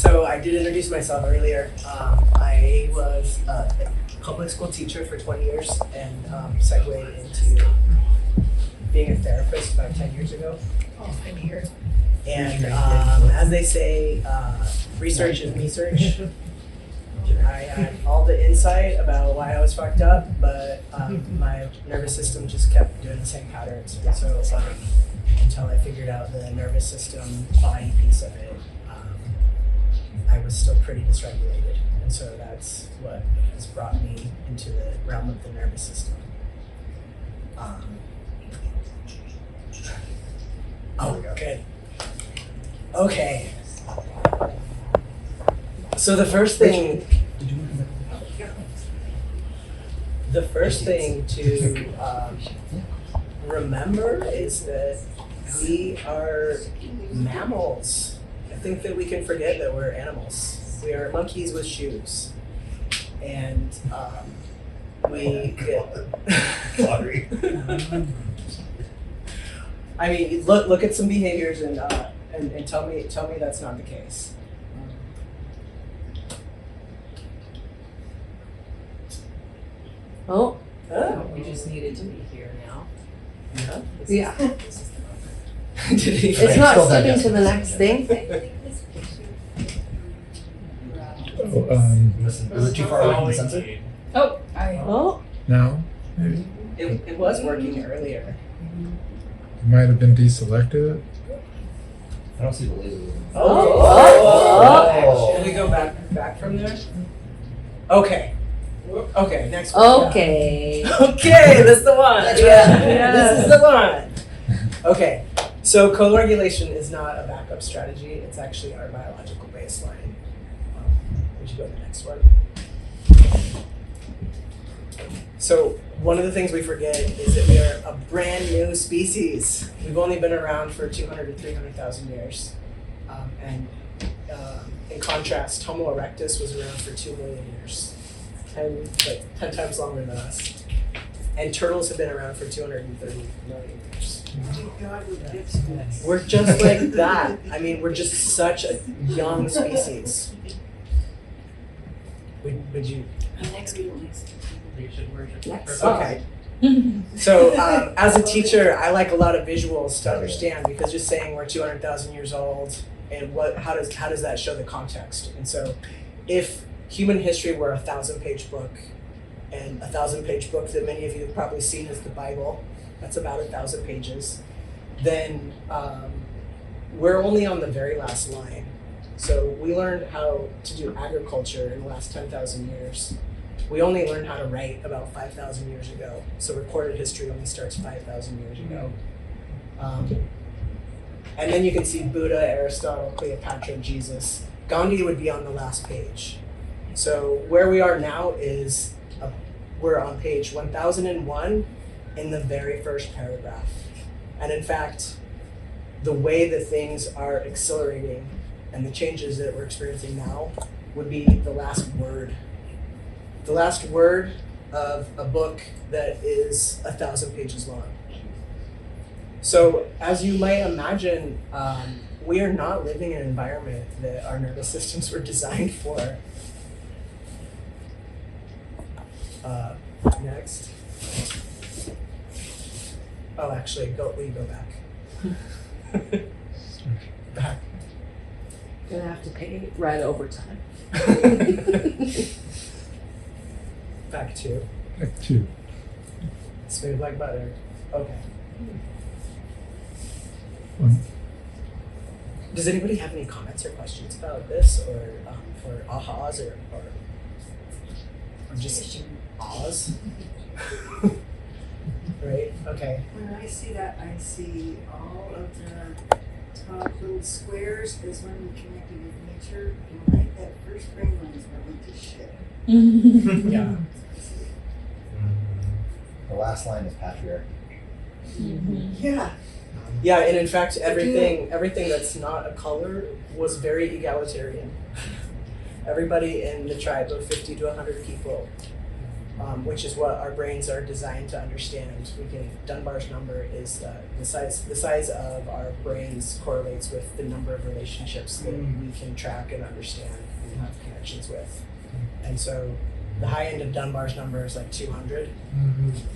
So I did introduce myself earlier. I was a public school teacher for 20 years and segued into being a therapist about 10 years ago. Oh, I'm here. And as they say, research is research. I had all the insight about why I was fucked up, but my nervous system just kept doing the same patterns. So until I figured out the nervous system body piece of it, I was still pretty dysregulated. And so that's what has brought me into the realm of the nervous system. Good. Okay. So the first thing to remember is that we are mammals. I think that we can forget that we're animals. We are monkeys with shoes. And we get... Sorry. I mean, look at some behaviors and tell me that's not the case. Oh, We just needed to be here now. yeah. Did he? It's not skipping to the next thing. Is it too far away from the sensor? Oh, Now, It was working earlier. it might have been deselected. I don't see the laser. Oh. Should we go back from there? Okay. Okay, next one. okay. Okay, that's the one. Yeah. This is the one. Okay, so co-regulation is not a backup strategy. It's actually our biological baseline. Would you go to the next one? So one of the things we forget is that we are a brand new species. We've only been around for 200 to 300,000 years. In contrast, Homo erectus was around for 2 million years. 10 times longer than us. And turtles have been around for 230 million years. We're just like that. I mean, we're just such a young species. Would you? Next we should worship. Next. Okay. So as a teacher, I like a lot of visuals to understand, because just saying we're 200,000 years old and how does that show the context? And so if human history were a 1,000-page book, and a 1,000-page book that many of you have probably seen is the Bible, that's about 1,000 pages, then we're only on the very last line. So we learned how to do agriculture in the last 10,000 years. We only learned how to write about 5,000 years ago. So recorded history only starts 5,000 years ago. And then you can see Buddha, Aristotle, Cleopatra, Jesus. Gandhi would be on the last page. So where we are now is we're on page 1001 in the very first paragraph. And in fact, the way that things are accelerating and the changes that we're experiencing now would be the last word. The last word of a book that is 1,000 pages long. So as you might imagine, we are not living in an environment that our nervous systems were designed for. Next. Oh, actually, will you go back? Back. Gonna have to pay right overtime. Back to Back to. smooth like butter. Okay. Does anybody have any comments or questions about this, or ahas, or just ahs? Right? Okay. When I see that, I see all of the top little squares is when we connected with nature, and right that first green one is where we just shit. Yeah. The last line is patriarchy. Yeah. Yeah, and in fact, everything that's not a color was very egalitarian. Everybody in the tribe of 50 to 100 people which is what our brains are designed to understand. Dunbar's number is the size of our brains correlates with the number of relationships that we can track and understand and have connections with. And so the high end of Dunbar's number is like 200.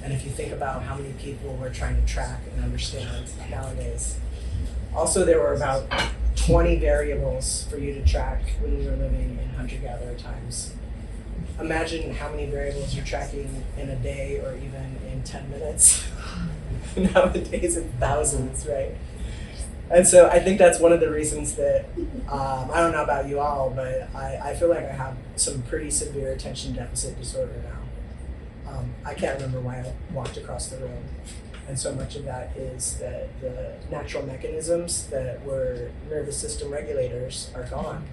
And if you think about how many people we're trying to track and understand nowadays, also there were about 20 variables for you to track when we were living in hunter-gatherer times. Imagine how many variables you're tracking in a day or even in 10 minutes. Nowadays it's thousands, right? And so I think that's one of the reasons that, I don't know about you all, but I feel like I have some pretty severe attention deficit disorder now. I can't remember why I walked across the room. And so much of that is that the natural mechanisms that were nervous system regulators are gone.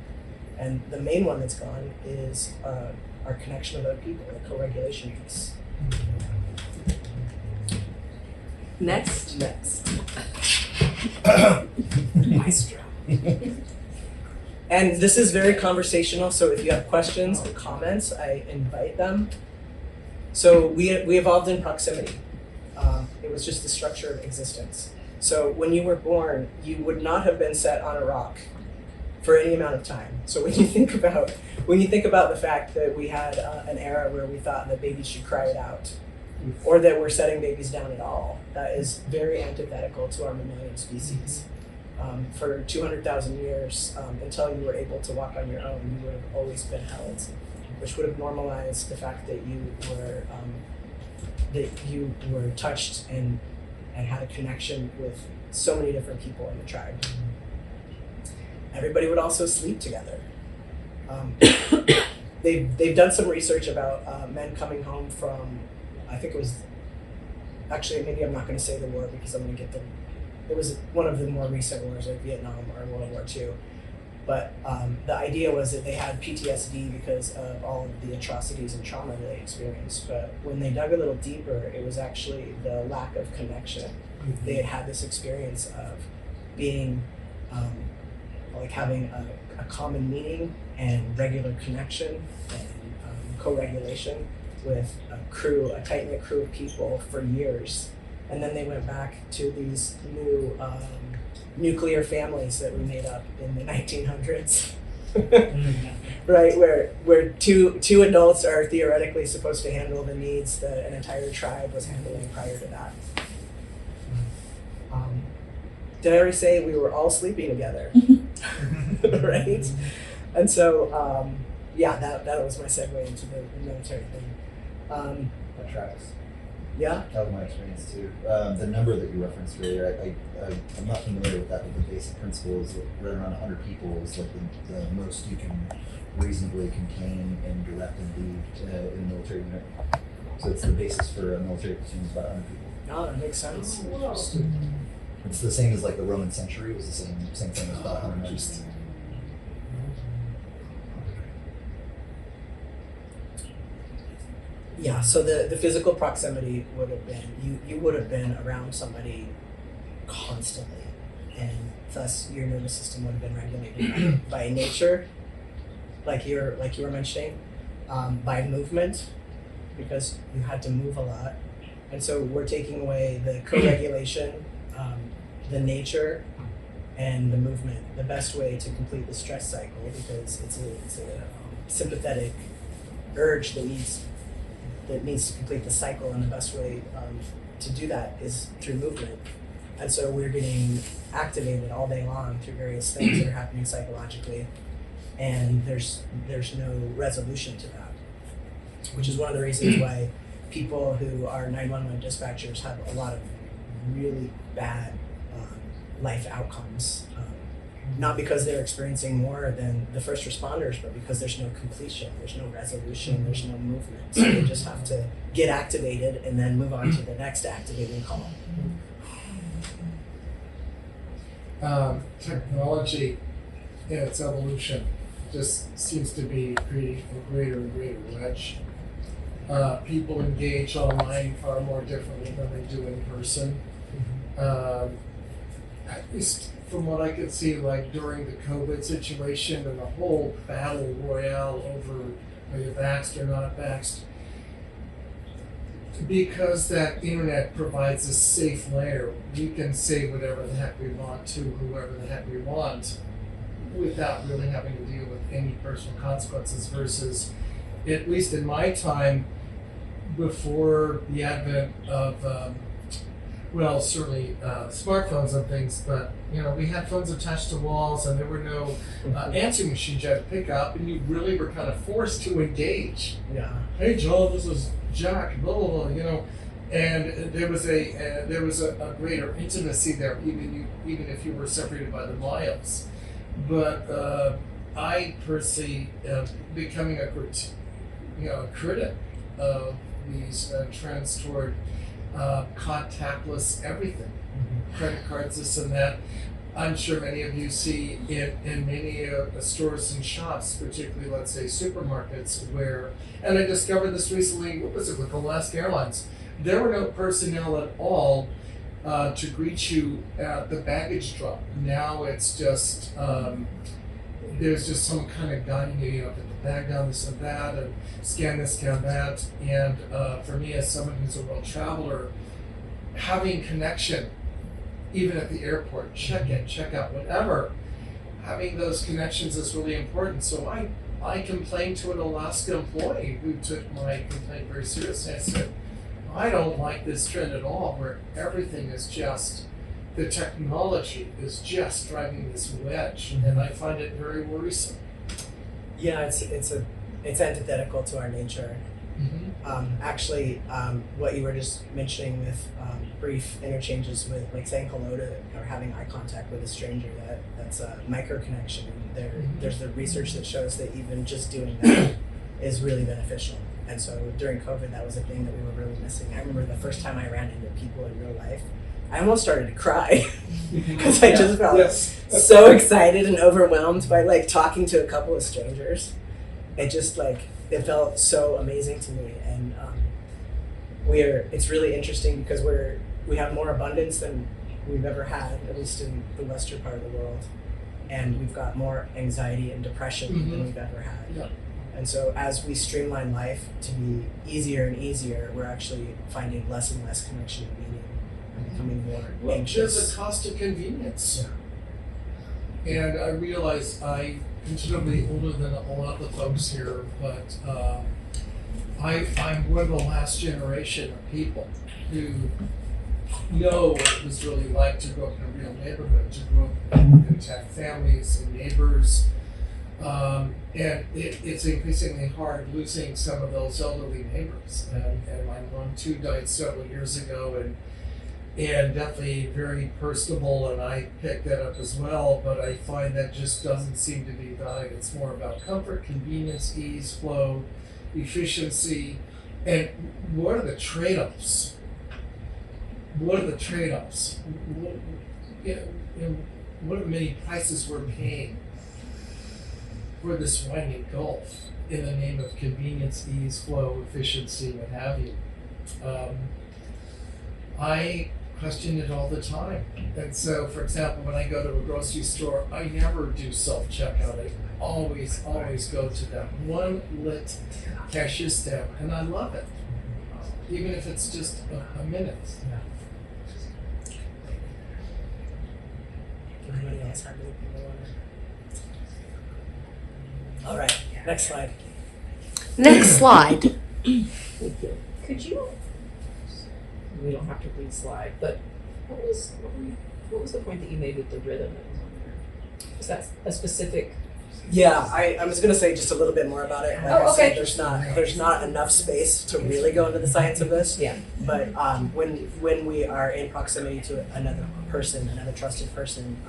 And the main one that's gone is our connection with other people, the co-regulation piece. Next. Maestro. And this is very conversational, so if you have questions or comments, I invite them. So we evolved in proximity. It was just the structure of existence. So when you were born, you would not have been set on a rock for any amount of time. So when you think about the fact that we had an era where we thought that babies should cry it out, or that we're setting babies down at all, that is very antithetical to our mammalian species. For 200,000 years, until you were able to walk on your own, you would have always been held, which would have normalized the fact that you were touched and had a connection with so many different people in the tribe. Everybody would also sleep together. They've done some research about men coming home from, I think it was, actually maybe I'm not going to say the war because I'm going to get them. It was one of the more recent wars, like Vietnam or World War II. But the idea was that they had PTSD because of all of the atrocities and trauma that they experienced. But when they dug a little deeper, it was actually the lack of connection. They had had this experience of being, like having a common meaning and regular connection and co-regulation with a tight-knit crew of people for years. And then they went back to these new nuclear families that were made up in the 1900s, right? Where two adults are theoretically supposed to handle the needs that an entire tribe was handling prior to that. Did I already say we were all sleeping together? Right? And so, yeah, that was my segue into the military thing. That tracks. Yeah? That was my experience too. The number that you referenced earlier, I'm not familiar with that, but the basic principle is that right around 100 people is like the most you can reasonably contain and direct and lead in a military unit. So it's the basis for a military platoon is about 100 people. Oh, that makes sense. It's the same as like the Roman century was the same thing as about 100 men. Yeah, so the physical proximity would have been, you would have been around somebody constantly, and thus your nervous system would have been regulated by nature, like you were mentioning, by movement, because you had to move a lot. And so we're taking away the co-regulation, the nature, and the movement, the best way to complete the stress cycle, because it's a sympathetic urge that needs to complete the cycle, and the best way to do that is through movement. And so we're getting activated all day long through various things that are happening psychologically, and there's no resolution to that, which is one of the reasons why people who are 911 dispatchers have a lot of really bad life outcomes. Not because they're experiencing more than the first responders, but because there's no completion, there's no resolution, there's no movement. So they just have to get activated and then move on to the next activating call. Technology in its evolution just seems to be creating a greater and greater wedge. People engage online far more differently than they do in person. At least from what I could see, like during the COVID situation and the whole battle royale over are you vaxxed or not vaxxed, Because that internet provides a safe layer, we can say whatever the heck we want to whoever the heck we want without really having to deal with any personal consequences versus, at least in my time, before the advent of, well, certainly smartphones and things, but we had phones attached to walls and there were no answering machines you had to pick up, and you really were kind of forced to engage. Yeah. Hey Joel, this is Jack, blah blah blah, and there was a greater intimacy there, even if you were separated by the miles. But I personally, becoming a critic of these trends toward contactless everything, credit cards, this and that. I'm sure many of you see in many stores and shops, particularly, let's say, supermarkets, and I discovered this recently, what was it, with Alaska Airlines? There were no personnel at all to greet you at the baggage drop. Now it's just, there's just some kind of guiding you, put the bag down, this and that, and scan this, scan that. And for me, as someone who's a world traveler, having connection, even at the airport, check in, check out, whatever, having those connections is really important. So I complained to an Alaska employee who took my complaint very seriously. I said, I don't like this trend at all, where everything is just, the technology is just driving this wedge, and I find it very worrisome. Yeah, it's antithetical to our nature. Actually, what you were just mentioning with brief interchanges with, like, saying hello to or having eye contact with a stranger, that's a micro connection. There's the research that shows that even just doing that is really beneficial. And so during COVID, that was a thing that we were really missing. I remember the first time I ran into people in real life, I almost started to cry because I just felt so excited and overwhelmed by, like, talking to a couple of strangers. It just, like, it felt so amazing to me. And it's really interesting because we have more abundance than we've ever had, at least in the western part of the world. And we've got more anxiety and depression than we've ever had. Yeah. And so as we streamline life to be easier and easier, we're actually finding less and less connection and meaning and becoming more anxious. There's a cost of convenience. Yeah. And I realize I'm considerably older than a lot of the folks here, but I'm one of the last generation of people who know what it was really like to grow up in a real neighborhood, to grow up with intact families and neighbors. And it's increasingly hard losing some of those elderly neighbors. And my mom too died several years ago, and definitely very personable, and I picked that up as well, but I find that just doesn't seem to be valued. It's more about comfort, convenience, ease, flow, efficiency, and what are the trade-offs? What are the trade-offs? What are the many prices we're paying for this winding gulf in the name of convenience, ease, flow, efficiency, what have you? I question it all the time. And so, for example, when I go to a grocery store, I never do self-checkout. I always go to that one lit cashier stamp, and I love it, even if it's just a minute. Anybody else have anything they want to? All right, next slide. Next slide. Could you, we don't have to read slide, but what was the point that you made with the rhythm that was on there? Was that a specific? Yeah, I was gonna say just a little bit more about it. Like I okay. said, there's not enough space to really go into the science of this. Yeah. But when we are in proximity to another person, another trusted person,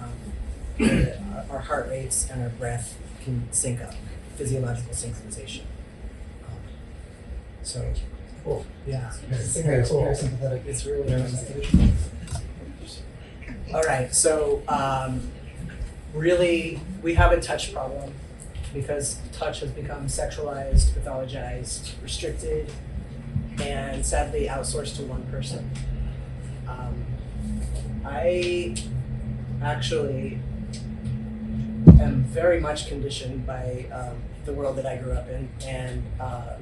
our heart rates and our breath can sync up, physiological synchronization. So, cool. Yeah, it's very cool. Very sympathetic. It's really interesting. All right, so really, we have a touch problem because touch has become sexualized, pathologized, restricted, and sadly outsourced to one person. I actually am very much conditioned by the world that I grew up in, and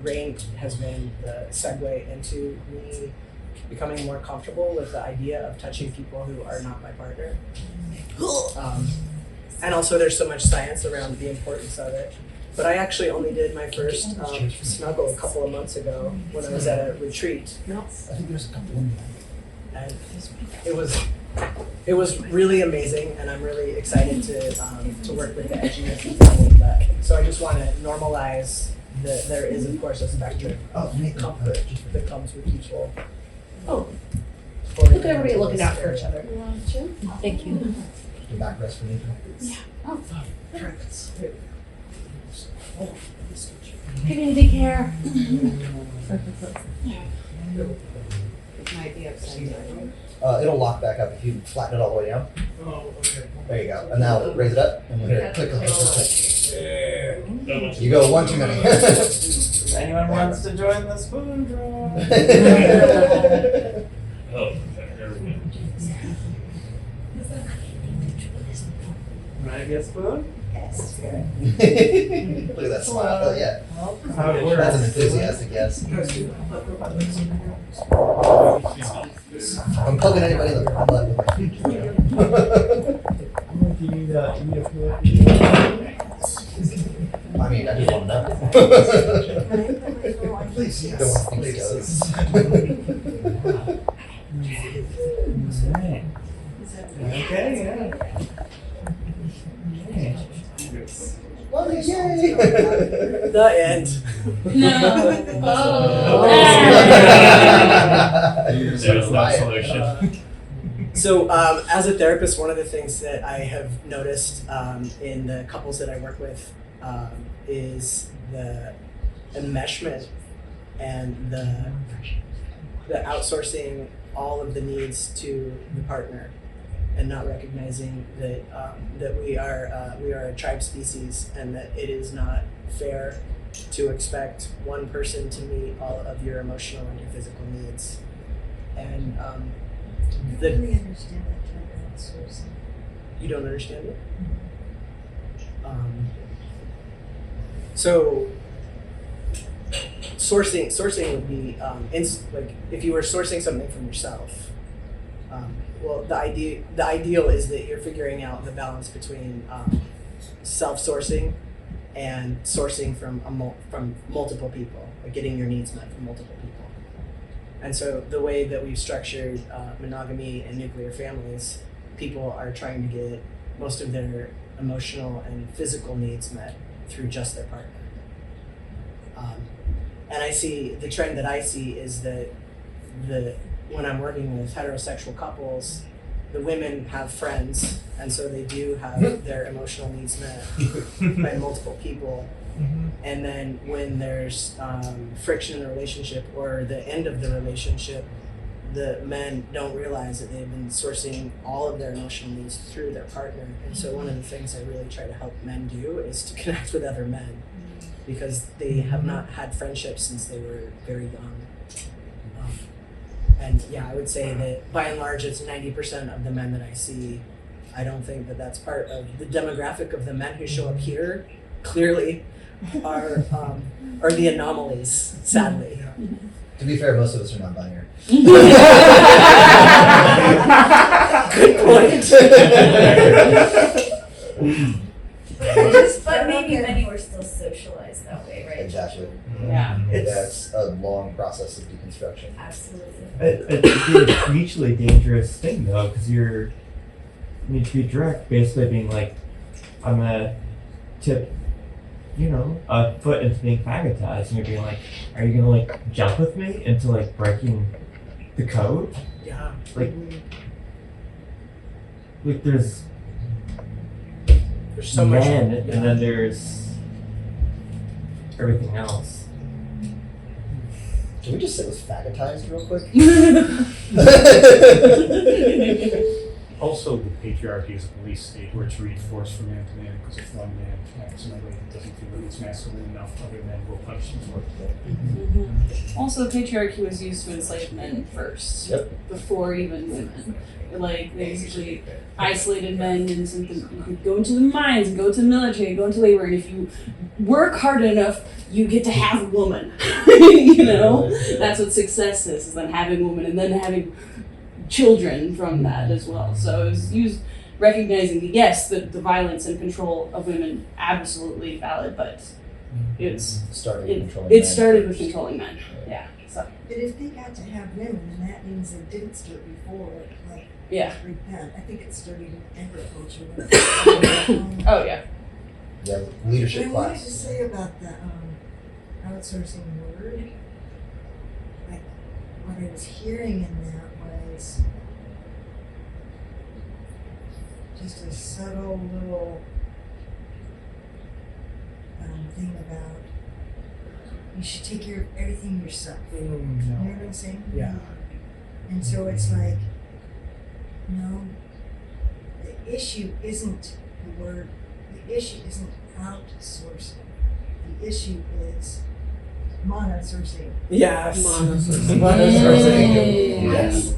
Rain has been the segue into me becoming more comfortable with the idea of touching people who are not my partner. And also there's so much science around the importance of it. But I actually only did my first snuggle a couple of months ago when I was at a retreat. I think there's a couple in there. And it was really amazing, and I'm really excited to work with the edginess and stuff like that. So I just want to normalize that there is, of course, a spectrum of comfort that comes with people. Oh, Look look at everybody looking out for each other. Thank you. The backrest for Nathan. Community care. It might be upside down. It'll lock back up if you flatten it all the way down. Oh, okay. There you go. And now raise it up and we're gonna click on this. You go one too many. If anyone wants to join the spoon draw. Want to get a spoon? Yes. Look at that smile. Oh, yeah. How it That's an works. enthusiastic yes. I'm plugging anybody in the butt with my feet. Do you need a I mean, I just want to know. Please, yes. Don't want to think Okay, yeah. Well, yay! The end. So, as a therapist, one of the things that I have noticed in the couples that I work with is the enmeshment and the outsourcing all of the needs to the partner, and not recognizing that that we are a tribe species, and that it is not fair to expect one person to meet all of your emotional and your physical needs. And I don't really understand that term outsourcing. you don't understand it. So sourcing would be like if you were sourcing something from yourself. Well, the ideal is that you're figuring out the balance between self-sourcing and sourcing from multiple people, like getting your needs met from multiple people. And so the way that we've structured monogamy and nuclear families, people are trying to get most of their emotional and physical needs met through just their partner. And I see the trend that I see is that when I'm working with heterosexual couples, the women have friends, and so they do have their emotional needs met by multiple people. And then when there's friction in the relationship or the end of the relationship, the men don't realize that they've been sourcing all of their emotional needs through their partner. And so one of the things I really try to help men do is to connect with other men, because they have not had friendships since they were very young. And yeah, I would say that by and large, it's 90% of the men that I see. I don't think that that's part of the demographic of the men who show up here. Clearly, are the anomalies, sadly. To be fair, most of us are non-binary. Good point. But maybe many were still socialized that way, right? Exactly. Yeah. It's a long process of deconstruction. Absolutely. It's a mutually dangerous thing though, because you need to be direct, basically being like, I'm gonna tip, a foot into being faggotized, and you're being like, are you gonna like jump with me into like breaking the code? Yeah. Like there's so much. men, and then there's everything else. Can we just sit with faggotized real quick? Also, the patriarchy is a police state where it's reinforced from man to man, because if one man acts in a way that doesn't feel like it's masculine enough, other men will punish him for it. Also, patriarchy was used to enslave men first, before even women. Like, they usually isolated men and sent them, you could go into the mines and go to the military and go into labor, and if you work hard enough, you get to have a woman. You know? That's what success is then having a woman and then having children from that as well. So it was used recognizing that yes, the violence and control of women absolutely valid, but it started with controlling men. Yeah. So But if they got to have women, then that means it didn't start before, like yeah. repent. I think it started in agriculture. Oh yeah. Yeah, leadership What I wanted class. to say about the outsourcing word, like what I was hearing in that was just a subtle little thing about you should take care of everything yourself. You know what I'm saying? Yeah. And so it's like, no, the issue isn't the word, the issue isn't outsourcing. The issue is monosourcing. Yes. Monosourcing. Monosourcing. Yes.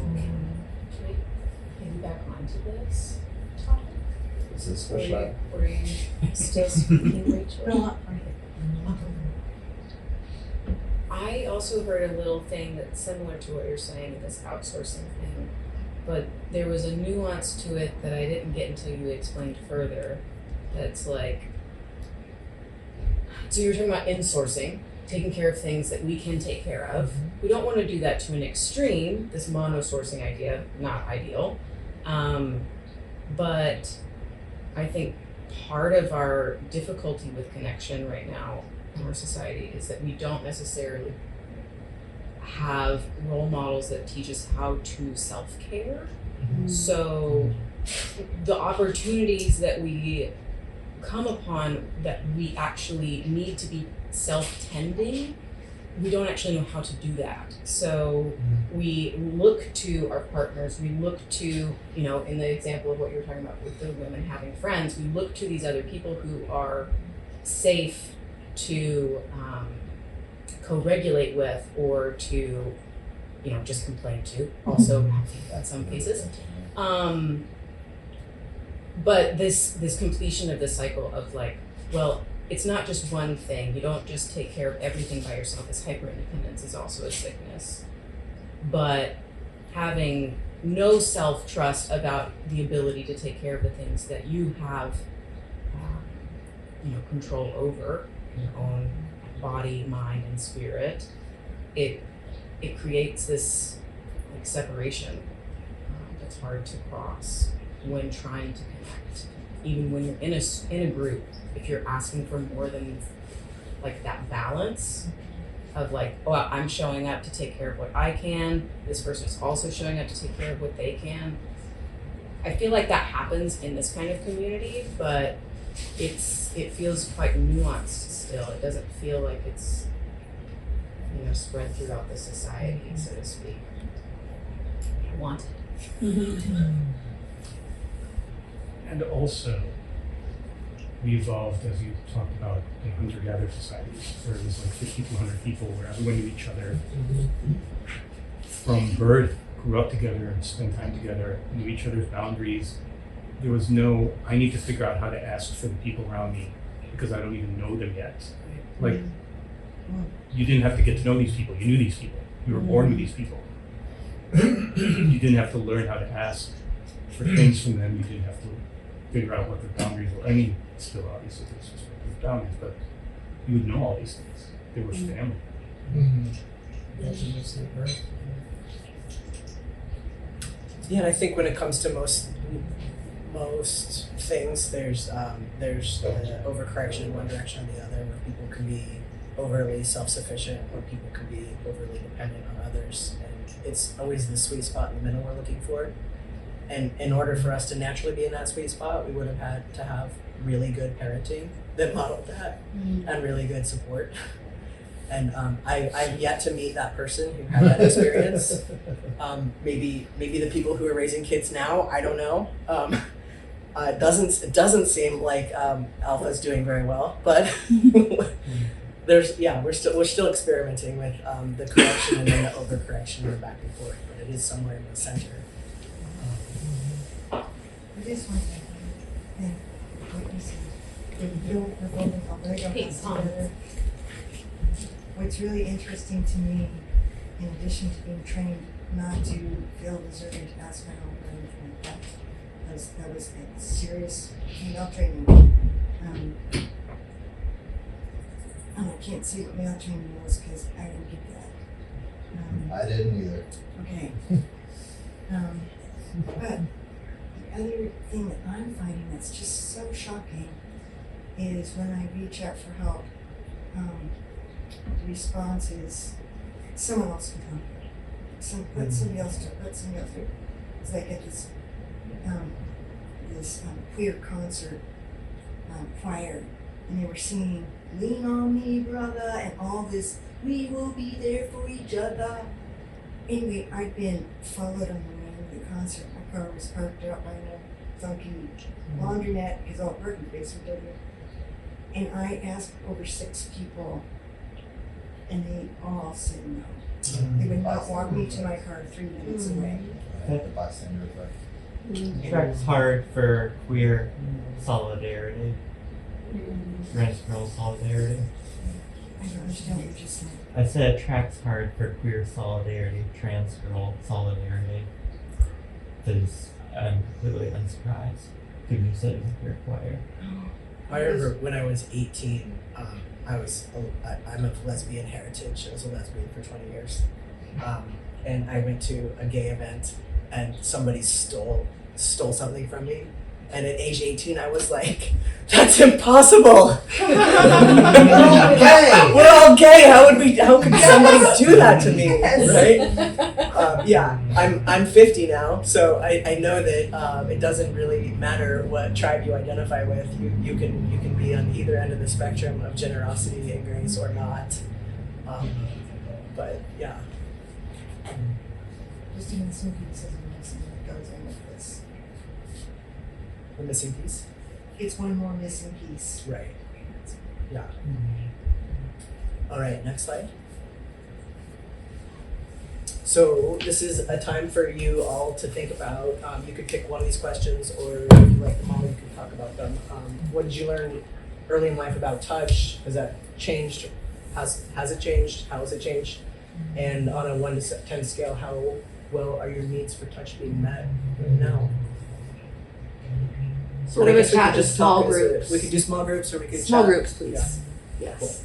Getting back onto this topic. Is this special? Were you still speaking, Rachel? No, I also heard a little thing that's similar to what you're saying, this outsourcing thing, but there was a nuance to it that I didn't get until you explained further. That's like, so you were talking about insourcing, taking care of things that we can take care of. We don't want to do that to an extreme, this monosourcing idea, not ideal. But I think part of our difficulty with connection right now in our society is that we don't necessarily have role models that teach us how to self-care. So the opportunities that we come upon that we actually need to be self-tending, we don't actually know how to do that. So we look to our partners, we look to, you know, in the example of what you were talking about with the women having friends, we look to these other people who are safe to co-regulate with or to, you know, just complain to, also in some cases. But this completion of the cycle of like, well, it's not just one thing. You don't just take care of everything by yourself. This hyper-independence is also a sickness. But having no self-trust about the ability to take care of the things that you have, you know, control over, your own body, mind, and spirit, it creates this like separation that's hard to cross when trying to connect. Even when you're in a group, if you're asking for more than like that balance of like, oh, I'm showing up to take care of what I can, this person's also showing up to take care of what they can. I feel like that happens in this kind of community, but it feels quite nuanced still. It doesn't feel like it's, you know, spread throughout the society, so to speak. Wanted. And also, we evolved, as you talked about, in hunter-gatherer societies, where it was like 50 to 100 people, where everyone knew each other from birth, grew up together, and spent time together, knew each other's boundaries. There was no, I need to figure out how to ask for the people around me because I don't even know them yet. Like, you didn't have to get to know these people, you knew these people. You were born with these people. You didn't have to learn how to ask for things from them, you didn't have to figure out what their boundaries were. I mean, still obviously there's respective boundaries, but you would know all these things. They were family. Yeah, and I think when it comes to most things, there's overcorrection in one direction or the other, where people can be overly self-sufficient, or people can be overly dependent on others, and it's always the sweet spot in the middle we're looking for. And in order for us to naturally be in that sweet spot, we would have had to have really good parenting that modeled that, and really good support. And I've yet to meet that person who had that experience. Maybe the people who are raising kids now, I don't know. It doesn't seem like Alpha's doing very well, but we're still experimenting with the correction and then the overcorrection and the back and forth, but it is somewhere in the center. It is one thing, and what you said, we're building a Lego house together. What's really interesting to me, in addition to being trained not to feel deserving to ask for help or anything like that, that was a serious female training. And I can't say what male training was because I didn't get that. I didn't either. Okay. But the other thing that I'm finding that's just so shocking is when I reach out for help, the response is someone else can come. Let somebody else do it. Let somebody else do it. It's like at this queer concert choir, and they were singing "Lean on Me, Brother" and all this. We will be there for each other. Anyway, I'd been followed on the way to the concert. My car was parked out by a funky laundromat because all parking spaces were dirty. And I asked over 6 people, and they all said no. They would not walk me to my car 3 minutes away. The bystander effect. Tracks hard for queer solidarity, trans girl solidarity. I don't understand what you just said. I said tracks hard for queer solidarity, trans girl solidarity. Because I'm completely unsurprised. Given you said it was a queer choir. I remember when I was 18, I'm of lesbian heritage. I was a lesbian for 20 years. And I went to a gay event and somebody stole something from me. And at age 18, I was like, that's impossible. We're all gay. We're all gay. How could somebody do that to me? Right? Yeah, I'm 50 now, so I know that it doesn't really matter what tribe you identify with. You can be on either end of the spectrum of generosity and grace or not. But yeah. Just even the missing pieces of medicine that goes in with this. The missing piece? It's one more missing piece. Right. Yeah. All right, next slide. So this is a time for you all to think about, you could pick one of these questions, or if you like them all, you can talk about them. What did you learn early in life about touch? Has that changed? Has it changed? How has it changed? And on a 1 to 10 scale, how well are your needs for touch being met right now? So What I about guess we could chat just small talk as groups? we could do small groups, or we could Small chat. groups, please. Yeah. Yes.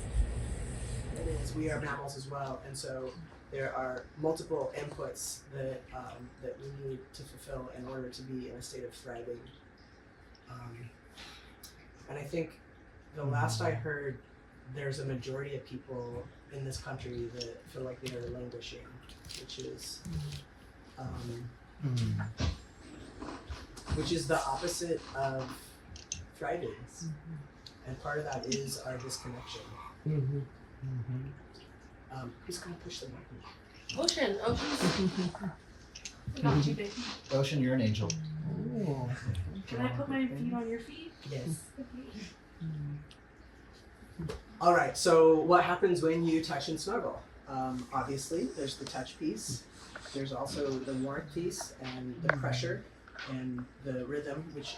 It is. We are mammals as well, and so there are multiple inputs that we need to fulfill in order to be in a state of thriving. And I think the last I heard, there's a majority of people in this country that feel like they are languishing, which is the opposite of thriving. And part of that is our disconnection. Who's gonna push the button? Ocean. Got you, baby. Ocean, you're an angel. Can I put my feet on your feet? Yes. All right. So what happens when you touch and snuggle? Obviously, there's the touch piece. There's also the warmth piece and the pressure and the rhythm, which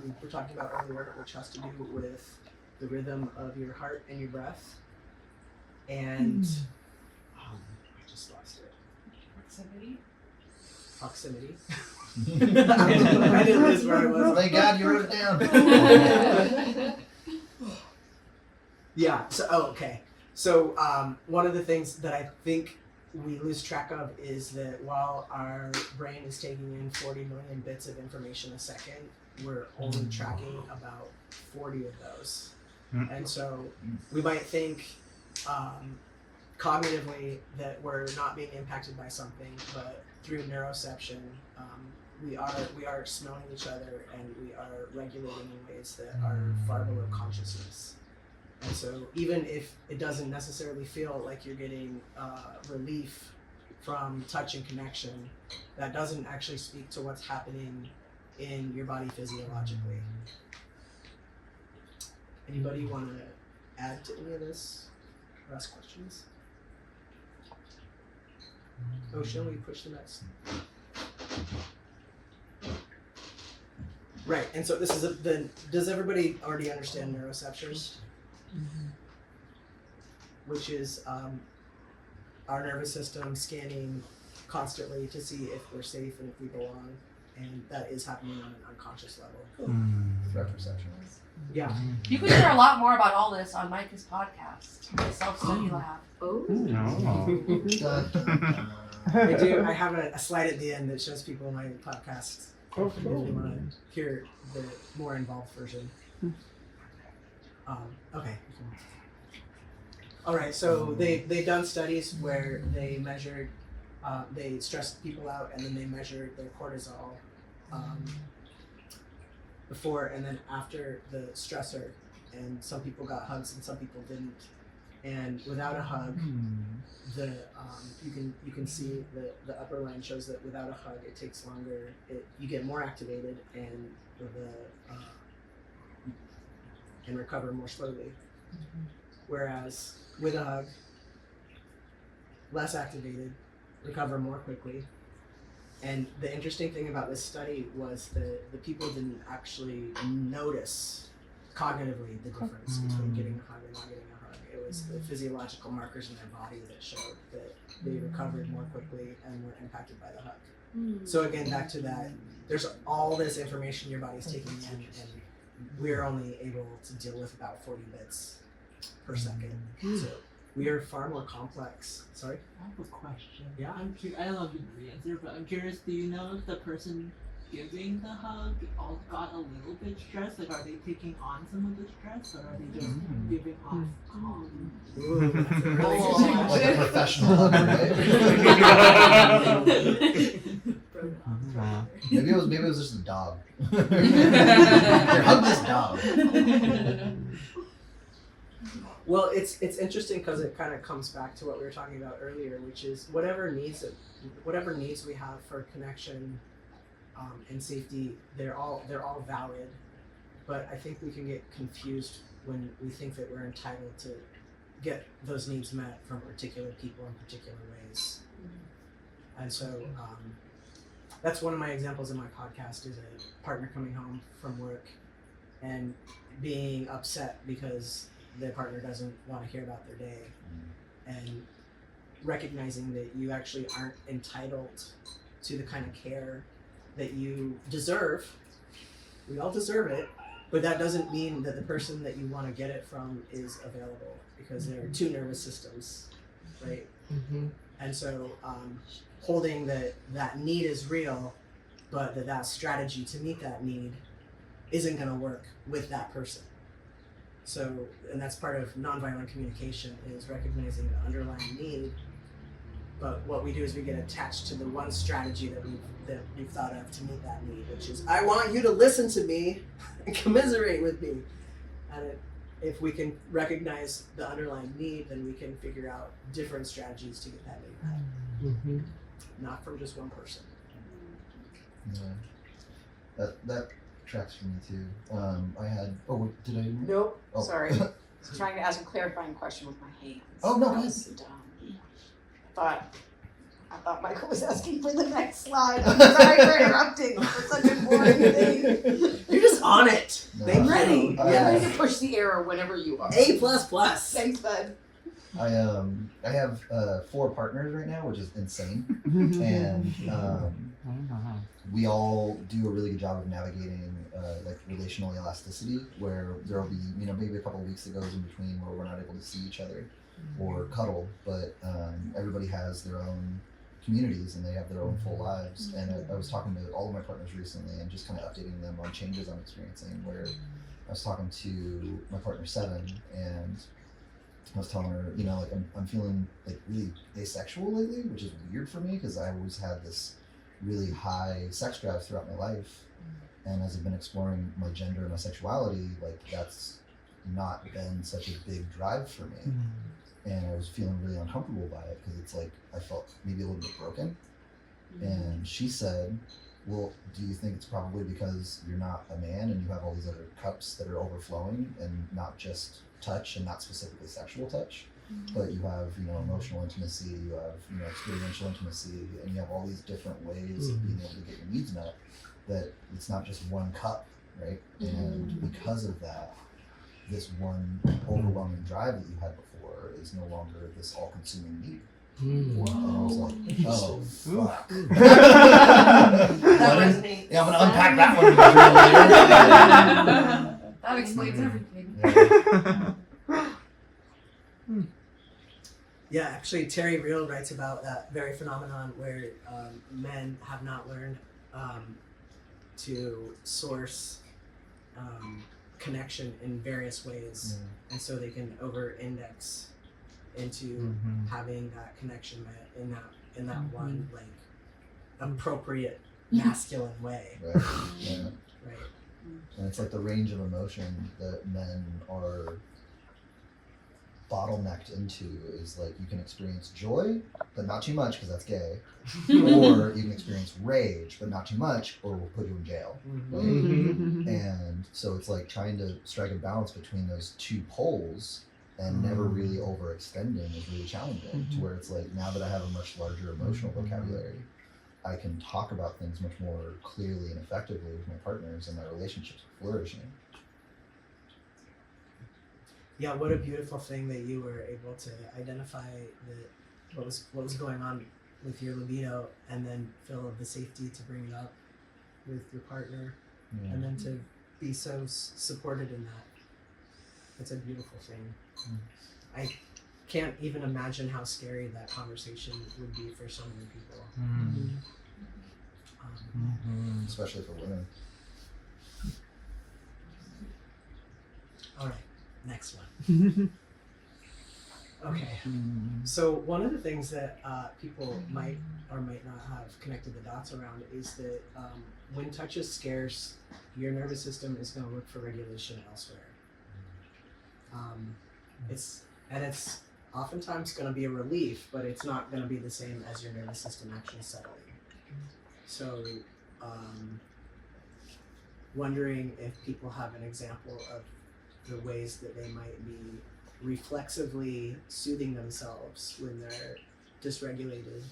we were talking about earlier, which has to do with the rhythm of your heart and your breath. And I just lost it. Proximity. I didn't lose where I was. Thank God you wrote it down. Yeah. So okay. So one of the things that I think we lose track of is that while our brain is taking in 40 million bits of information a second, we're only tracking about 40 of those. And so we might think cognitively that we're not being impacted by something, but through neuroception, we are smelling each other and we are regulating in ways that are far below consciousness. And so even if it doesn't necessarily feel like you're getting relief from touch and connection, that doesn't actually speak to what's happening in your body physiologically. Anybody want to add to any of this or ask questions? Oh, shall we push the next? Right, and so this is does everybody already understand neuroceptors? Which is our nervous system scanning constantly to see if we're safe and if we belong, and that is happening on an unconscious level. Threat perception. Yeah. You can hear a lot more about all this on Micah's podcast, the Self-Study Lab. I do. I have a slide at the end that shows people my podcast. Oh, If you want to hear the more involved version. Okay. All right. So they've done studies where they measured, they stressed people out, and then they measured their cortisol before and then after the stressor. And some people got hugs and some people didn't. And without a hug, the you can see the upper line shows that without a hug it takes longer. You get more activated and and recover more slowly. Whereas with a hug, less activated, recover more quickly. And the interesting thing about this study was the people didn't actually notice cognitively the difference between getting a hug and not getting a hug. It was the physiological markers in their body that showed that they recovered more quickly and were impacted by the hug. So again, back to that, there's all this information your body's taking in, and we're only able to deal with about 40 bits per second. So we are far more complex. Sorry? I have a question. Yeah? I love your answer, but I'm curious, do you know if the person giving the hug all got a little bit stressed? Like, are they taking on some of the stress, or are they just giving off calm? Like a professional hugger, right? Maybe it was just a dog. Here, hug this dog. Well, it's interesting because it kind of comes back to what we were talking about earlier, which is whatever needs we have for connection and safety, they're all valid. But I think we can get confused when we think that we're entitled to get those needs met from particular people in particular ways. And so that's one of my examples in my podcast is a partner coming home from work and being upset because their partner doesn't want to hear about their day, and recognizing that you actually aren't entitled to the kind of care that you deserve. We all deserve it, but that doesn't mean that the person that you want to get it from is available, because there are two nervous systems, right? And so holding that need is real, but that strategy to meet that need isn't going to work with that person. So, and that's part of nonviolent communication, is recognizing the underlying need. But what we do is we get attached to the one strategy that we've thought of to meet that need, which is, I want you to listen to me and commiserate with me. And if we can recognize the underlying need, then we can figure out different strategies to get that need met. Not from just one person. Yeah. That tracks for me too. I had. Oh, did I? Nope. Oh. Sorry. I was trying to ask a clarifying question with my hands. Oh, no, That go was dumb. I thought Michael was asking for the next slide. I'm sorry for interrupting for such a boring thing. You're just on it. No, Thank Ready. you. I'm Yes. ready to push the arrow whenever you are. A++. Thanks, bud. I have 4 partners right now, which is insane, and we all do a really good job of navigating like relational elasticity, where there will be maybe a couple of weeks that goes in between where we're not able to see each other or cuddle, but everybody has their own communities and they have their own full lives. And I was talking to all of my partners recently and just kind of updating them on changes I'm experiencing, where I was talking to my partner 7, and I was telling her, like I'm feeling like really asexual lately, which is weird for me because I always had this really high sex drive throughout my life. And as I've been exploring my gender and my sexuality, like that's not been such a big drive for me. And I was feeling really uncomfortable by it because it's like I felt maybe a little bit broken. And she said, well, do you think it's probably because you're not a man and you have all these other cups that are overflowing and not just touch and not specifically sexual touch, but you have, you know, emotional intimacy, you have, you know, experiential intimacy, and you have all these different ways of being able to get your needs met, that it's not just one cup, right? And because of that, this one overwhelming drive that you had before is no longer this all-consuming need. And I was like, oh, fuck. That resonates. Yeah, I'm gonna unpack that one later. That explains everything. Yeah, actually, Terry Real writes about that very phenomenon where men have not learned to source connection in various ways, and so they can over-index into having that connection met in that one like appropriate masculine way. Right. Yeah. Right. And it's like the range of emotion that men are bottlenecked into is like you can experience joy, but not too much because that's gay, or you can experience rage, but not too much, or we'll put you in jail. Right? And so it's like trying to strike a balance between those two poles and never really overextending is really challenging. To where it's like now that I have a much larger emotional vocabulary, I can talk about things much more clearly and effectively with my partners, and my relationships are flourishing. Yeah, what a beautiful thing that you were able to identify what was going on with your libido, and then feel the safety to bring it up with your partner, and then to be so supported in that. It's a beautiful thing. I can't even imagine how scary that conversation would be for so many people. Especially for women. All right, next one. Okay, so one of the things that people might or might not have connected the dots around is that when touch is scarce, your nervous system is going to look for regulation elsewhere. It's oftentimes going to be a relief, but it's not going to be the same as your nervous system actually settling. So, wondering if people have an example of the ways that they might be reflexively soothing themselves when they're dysregulated.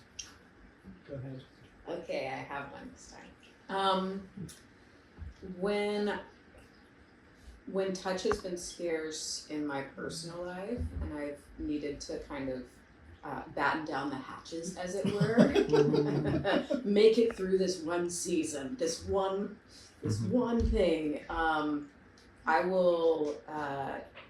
Go ahead. Okay, I have one this time. When touch has been scarce in my personal life, and I've needed to kind of batten down the hatches, as it were, make it through this one season, this one thing, I will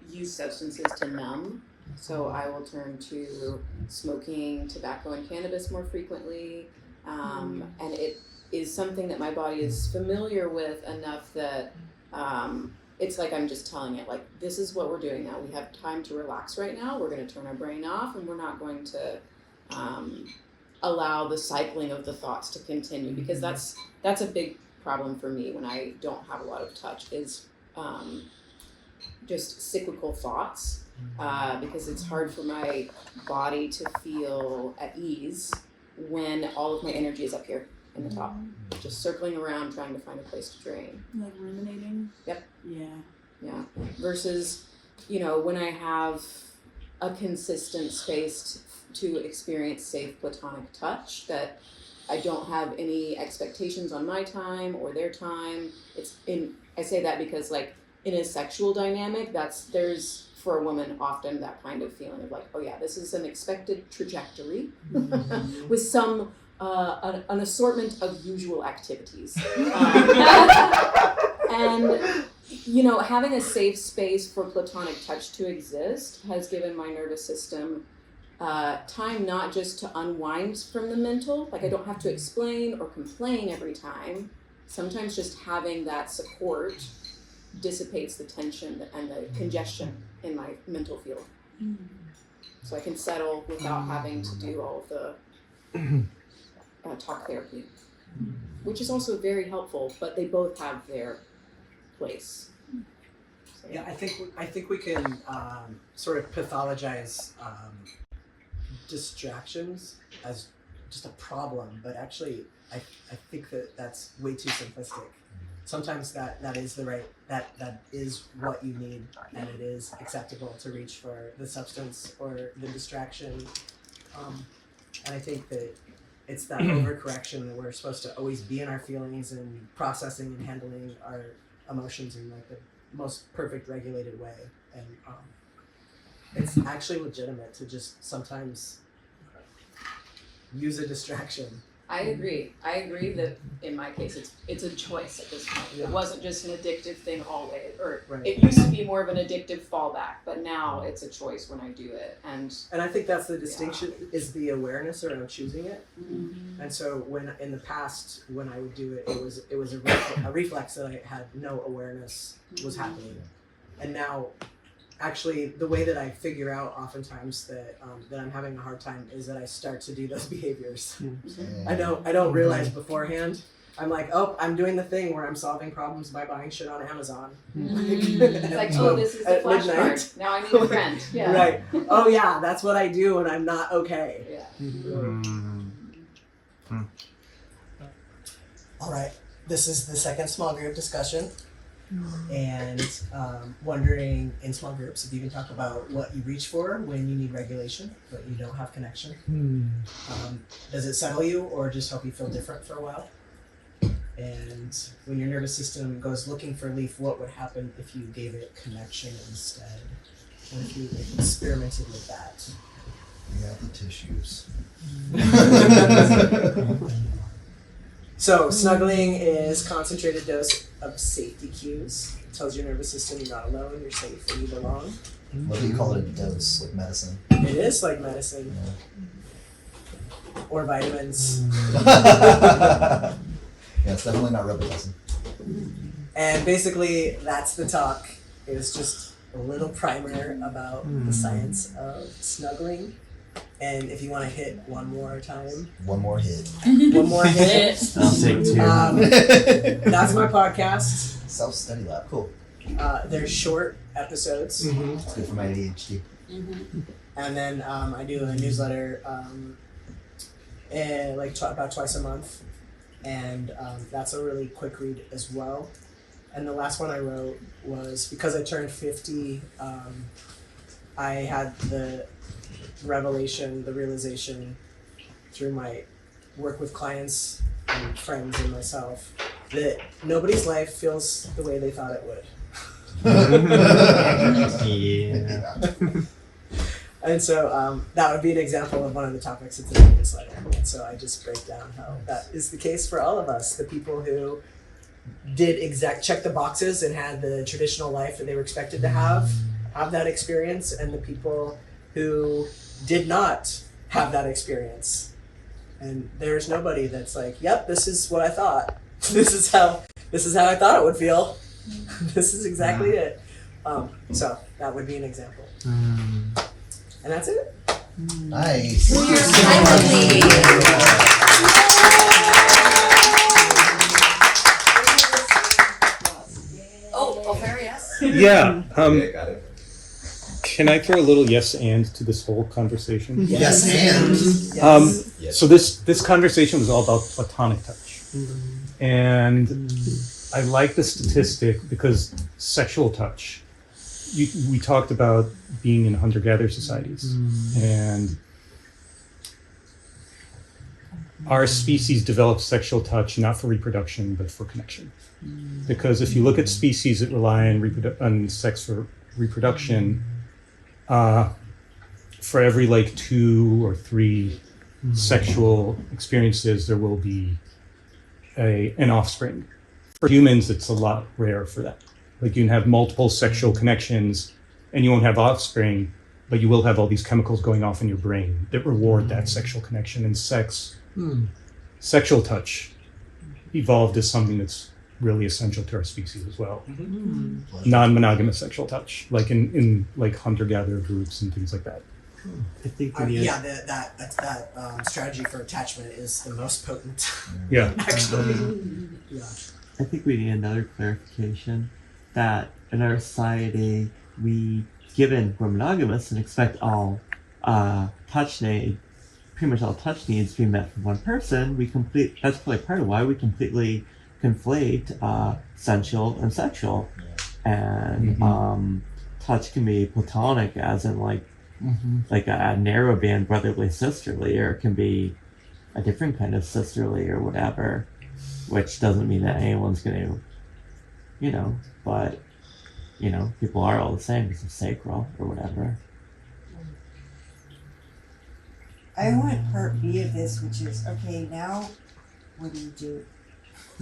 use substances to numb. So I will turn to smoking tobacco and cannabis more frequently, and it is something that my body is familiar with enough that it's like I'm just telling it, like, this is what we're doing now. We have time to relax right now. We're going to turn our brain off, and we're not going to allow the cycling of the thoughts to continue, because that's a big problem for me when I don't have a lot of touch, is just cyclical thoughts, because it's hard for my body to feel at ease when all of my energy is up here in the top, just circling around trying to find a place to drain. Like ruminating? Yep. Yeah. Versus, when I have a consistent space to experience safe platonic touch, that I don't have any expectations on my time or their time. I say that because, like, in a sexual dynamic, there's for a woman often that kind of feeling of like, oh yeah, this is an expected trajectory with some an assortment of usual activities. And having a safe space for platonic touch to exist has given my nervous system time not just to unwind from the mental, like I don't have to explain or complain every time. Sometimes just having that support dissipates the tension and the congestion in my mental field. So I can settle without having to do all of the talk therapy, which is also very helpful, but they both have their place. Yeah, I think we can sort of pathologize distractions as just a problem, but actually, I think that that's way too simplistic. Sometimes that is the right that is what you need, and it is acceptable to reach for the substance or the distraction. And I think that it's that overcorrection that we're supposed to always be in our feelings and processing and handling our emotions in like the most perfect regulated way. And it's actually legitimate to just sometimes use a distraction. I agree that in my case it's a choice at this point. Yeah. It wasn't just an addictive thing always, or Right. it used to be more of an addictive fallback, but now it's a choice when I do it. And I think that's the distinction is the awareness around choosing it. Mm-hmm. And so when in the past when I would do it, it was a reflex that I had no awareness was happening. And now, actually, the way that I figure out oftentimes that I'm having a hard time is that I start to do those behaviors. I don't realize beforehand. I'm like, oh, I'm doing the thing where I'm solving problems by buying shit on Amazon. it's like, oh, this is the At midnight. flashcard. Now I need a friend. Yeah. Right. Oh yeah, that's what I do when I'm not okay. Yeah. All right. This is the second small group discussion. And wondering in small groups if you can talk about what you reach for when you need regulation, but you don't have connection. Does it settle you or just help you feel different for a while? And when your nervous system goes looking for relief, what would happen if you gave it connection instead? What if you experimented with that? You got the tissues. So snuggling is concentrated dose of safety cues. It tells your nervous system you're not alone, you're safe, and you belong. What do you call it? A dose, like medicine? It is like medicine. Or vitamins. Yeah, it's definitely not Robitussin. And basically, that's the talk. It's just a little primer about the science of snuggling. And if you want to hit one more time. One more hit. One more hit. I'll take two. That's my podcast. Self-study lab. Cool. They're short episodes. It's good for my ADHD. And then I do a newsletter about twice a month. And that's a really quick read as well. And the last one I wrote was because I turned 50, I had the realization through my work with clients and friends and myself that nobody's life feels the way they thought it would. Yeah. And so that would be an example of one of the topics of the newsletter. And so I just break down how that is the case for all of us. The people who did check the boxes and had the traditional life that they were expected to have that experience, and the people who did not have that experience. And there's nobody that's like, yep, this is what I thought. This is how I thought it would feel. This is exactly it. So that would be an example. And that's it. Nice. Oh, very yes. Yeah. Got it. Can I throw a little yes and to this whole conversation? Yes, and. Yes. So this conversation was all about platonic touch. And I like the statistic because sexual touch, we talked about being in hunter-gatherer societies. And our species developed sexual touch not for reproduction, but for connection. Because if you look at species that rely on sex for reproduction, for every 2 or 3 sexual experiences, there will be an offspring. For humans, it's a lot rare for that. You can have multiple sexual connections and you won't have offspring, but you will have all these chemicals going off in your brain that reward that sexual connection. And sexual touch evolved as something that's really essential to our species as well. Non-monogamous sexual touch, like in hunter-gatherer groups and things like that. I think that strategy for attachment is the most potent. Yeah. Actually. Yeah. I think we need another clarification that in our society given we're monogamous and expect all pretty much all touch needs to be met from one person, that's probably part of why we completely conflate sensual and sexual. And touch can be platonic, as in like a narrow band brotherly sisterly, or it can be a different kind of sisterly or whatever, which doesn't mean that anyone's gonna, but people are all the same because of sacral or whatever. I want part B of this, which is, okay, now what do you do?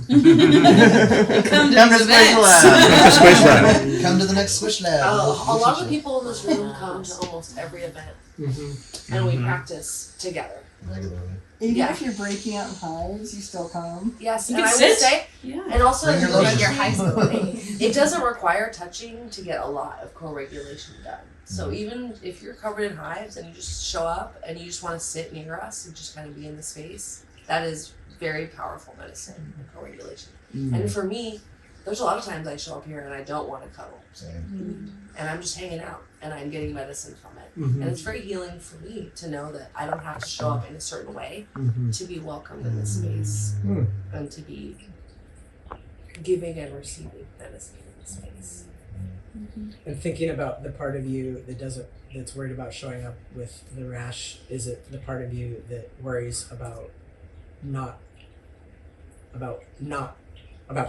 Come to the Squish Lab. Squish Lab. Come to the next Squish Lab. A lot of the people in this room come to almost every event, and we practice together. Regularly. Even Yeah. if you're breaking out in hives, you still come. Yes, You and can I will sit. say, and also Bring your like lotion. your high school thing, it doesn't require touching to get a lot of co-regulation done. So even if you're covered in hives and you just show up and you just want to sit near us and just kind of be in the space, that is very powerful medicine and co-regulation. And for me, there's a lot of times I show up here and I don't want to cuddle. Same. And I'm just hanging out and I'm getting medicine from it. And it's very healing for me to know that I don't have to show up in a certain way to be welcomed in this space and to be giving and receiving medicine in this space. And thinking about the part of you that's worried about showing up with the rash, is it the part of you that worries about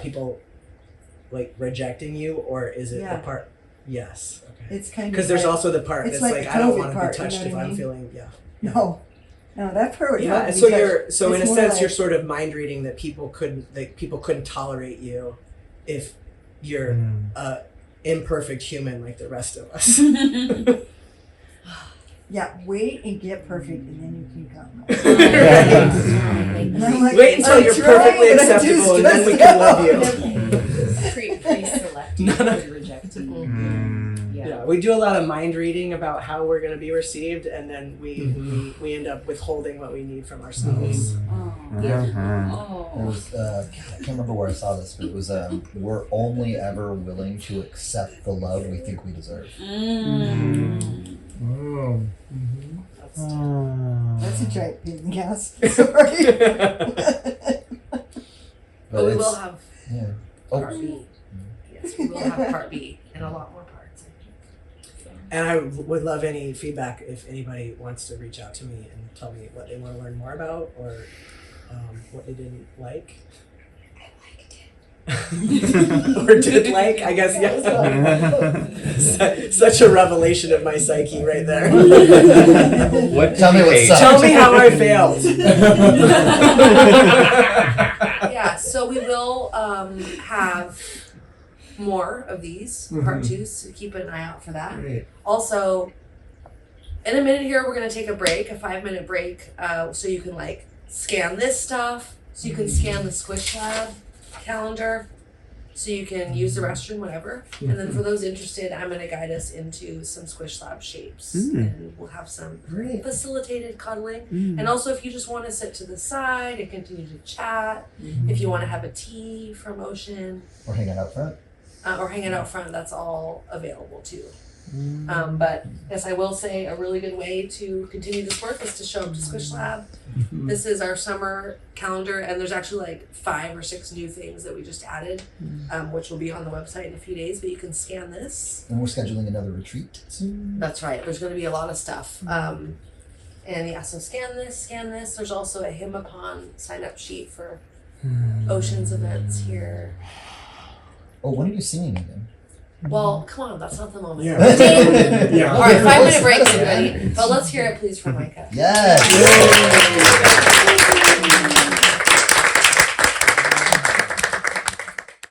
people like rejecting you, or is it the part? Yes. Okay. It's kind of because there's also the part it's that's like like the I don't COVID want to part, be touched you know if what I I'm mean? feeling No, that part would yeah. help So because in it's a more sense like- you're sort of mind reading that people couldn't tolerate you if you're imperfect human like the rest of us. Yeah, wait and get perfect and then you can come. Right. And I'm like, Wait until I'm you're trying, perfectly but I'm too acceptable and then we stressed can love you. out. Pre-selecting, pre-rejecting. Yeah, we do a lot of mind reading about how we're going to be received, and then we end up withholding what we need from ourselves. There was, God, I can't remember where I saw this, but it was, we're only ever willing to accept the love we think we deserve. That's a giant pain in the ass. Sorry. But we will have Yeah. part B. Yes, we will have part B and a lot more parts. And I would love any feedback if anybody wants to reach out to me and tell me what they want to learn more about, or what they didn't like. Or did like, I guess, yeah. Such a revelation of my psyche right there. Tell me what sucked. Tell me how I failed. Yeah, so we will have more of these part twos, so keep an eye out for that. Great. Also, in a minute here, we're gonna take a break, a 5-minute break, so you can like scan this stuff, so you can scan the Squish Lab calendar, so you can use the restroom, whatever. And then for those interested, I'm gonna guide us into some Squish Lab shapes, and we'll have some facilitated cuddling. And also, if you just want to sit to the side and continue to chat, if you want to have a tea for motion, Or hanging out front. or hanging out front, that's all available too. But yes, I will say a really good way to continue this work is to show up to Squish Lab. This is our summer calendar, and there's actually like 5 or 6 new things that we just added, which will be on the website in a few days, but you can scan this. And we're scheduling another retreat soon. That's right, there's going to be a lot of stuff. And yeah, so scan this. There's also a Himapon sign up sheet for Oceans events here. Oh, when are you singing again? Well, come on, that's not the moment. Yeah. All right, 5-minute break, everybody. But let's hear it, please, from Micah. Yes.